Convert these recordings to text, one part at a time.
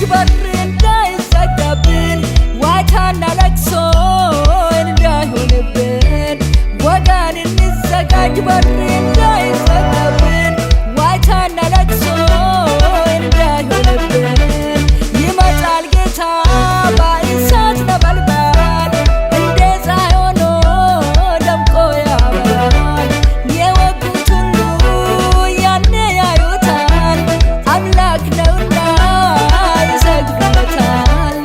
በር እንዳይዘጋብን ዋይታና ለቅሶ እንዳይሆንብን ወገን እንዘጋጅ በር እንዳይዘጋብን ዋይታና ለቅሶ እንዳይሆንብን ይመጣል ጌታ በእሳት ነበልባል እንደ ፀሐይ ሆኖ ደምቆ ያበራል የወጉት ሁሉ ያኔ ያዩታል አምላክ ነውና ይሰግዱለታል።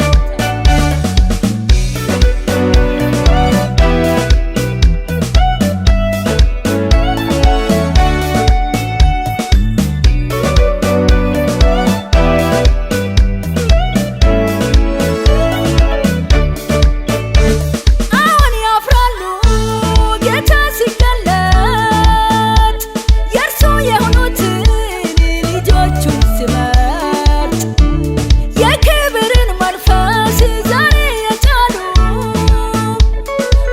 አሁን ያፍራሉ ጌታ ሲገለጥ የእርሱ የሆኑትን ልጆቹን ሲመርጥ የክብርን መንፈስ ዛሬ የቻሉ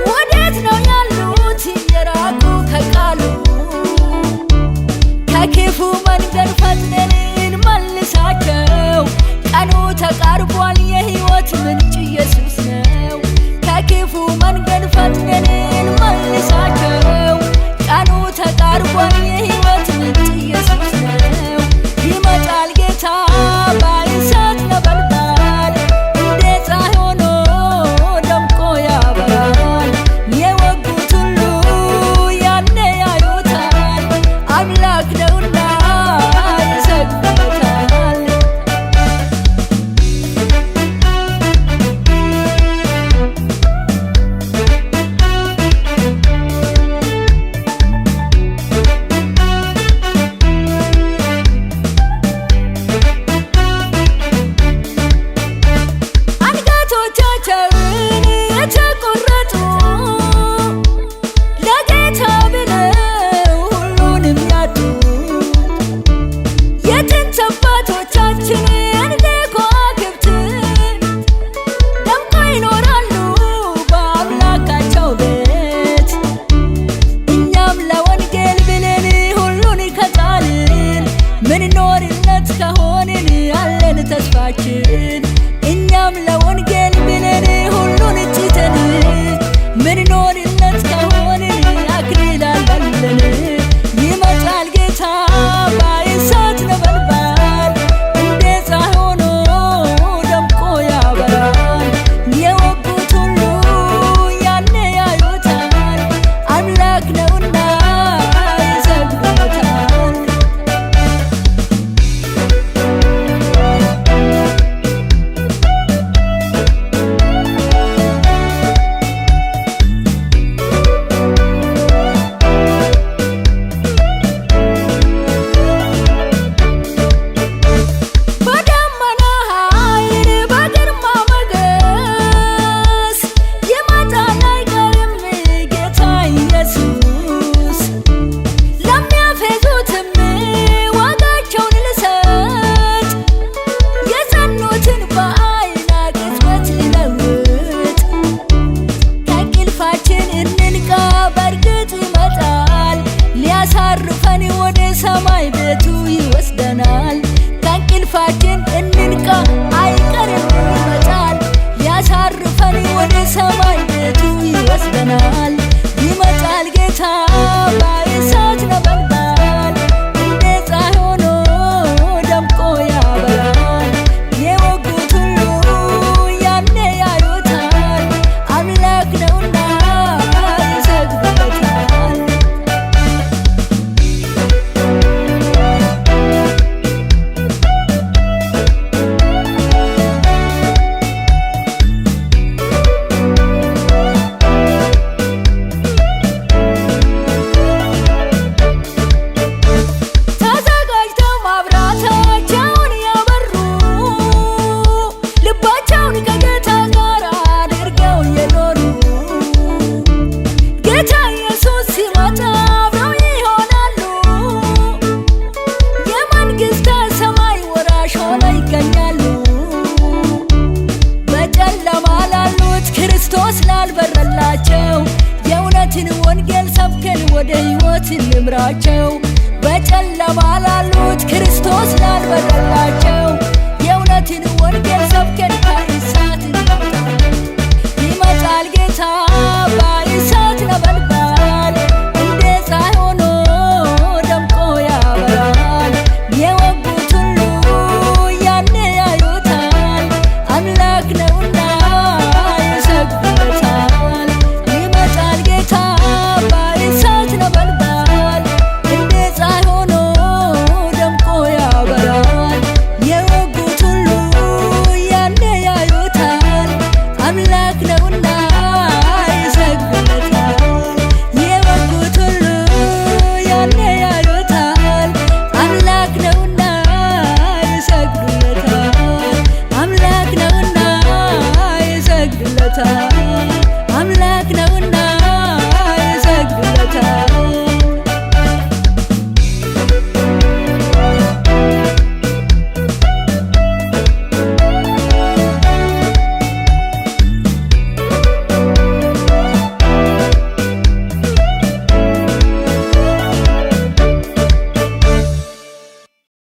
ወዴት ነው ያሉት የራቁ ከቃሉ ከክፉ መንገድ ፈጥነን እንመልሳቸው ቀኑ ተቃርቧል የሕይወት ምንጭ ኢየሱስ ነው። ከክፉ መንገድ ፈጥነን እንመልሳቸው ቀኑ ተቃርቧል የሕይወት ምንጭ ኢየሱስ ነው። ይመጣል ጌታ በእሳት ነበልባል እንደ ፀሐይ ሆኖ ደምቆ ያበራል የወጉት ሁሉ ያኔ ያዩታል አምላክ ነውና ይሰግዱለታል። አንገቶቻቸውን የተቆረጡ ለጌታ ብለው ሁሉንም ያጡ የጥንት አባቶቻችን እንደ ከዋክብት ደምቀው ይኖራሉ በአምላካቸው ቤት። እኛም ለወንጌል ብለን ሁሉን ከጣልን ምንኖርለት ከሆንን አለን ተስፋችን። እኛም ለወንጌል ብለን ሁሉን ትተን ምንኖርለት ከሆንን አክሊል አለን። ይመጣል ጌታ በእሳት ነበልባል እንደ ፀሐይ ሆኖ ደምቆ ያበራል የወጉት ሁሉ ያኔ ያዩታል አምላክ ነውና ይሰግዱለታል። በደመና ኃይል በግርማ ሞገስ ይመጣል አይቀርም ጌታ ኢየሱስ። ለሚያፌዙትም ዋጋቸውን ልሰጥ የጸኑትን በዓይን ቅጽበት ሊለውጥ ከእንቅልፋችን እንንቃ በእርግጥ ይመጣል ሊያሳርፈን ወደ ሰማይ ቤቱ ይወስደናል። ከእንቅልፋችን እንንቃ አይቀርም ይመጣል ሊያሳርፈን ወደ ሰማይ ቤቱ ይወስደናል። ይመጣል ጌታ በእሳት ነበልባል እንደ ፀሐይ ሆኖ ደምቆ ያበራል የወጉት ሁሉ ያኔ ያዩታል አምላክ ነውና ይሰግዱለታል። ተዘጋጅተው ማብራታቸውን ያበሩ ልባቸውን ከጌታ ጋር አድርገው የኖሩ ጌታ ኢየሱስ ሲመጣ አብረው ይሆናሉ የመንግሥተ ሰማይ ወራሽ ሆነው ይገኛሉ። በጨለማ ላሉት ክርስቶስ ላልበረላቸው የእውነትን ወንጌል ሰብከን ወደ ሕይወት እንምራቸው። በጨለማ ላሉት ክርስቶስ ላልበረላቸው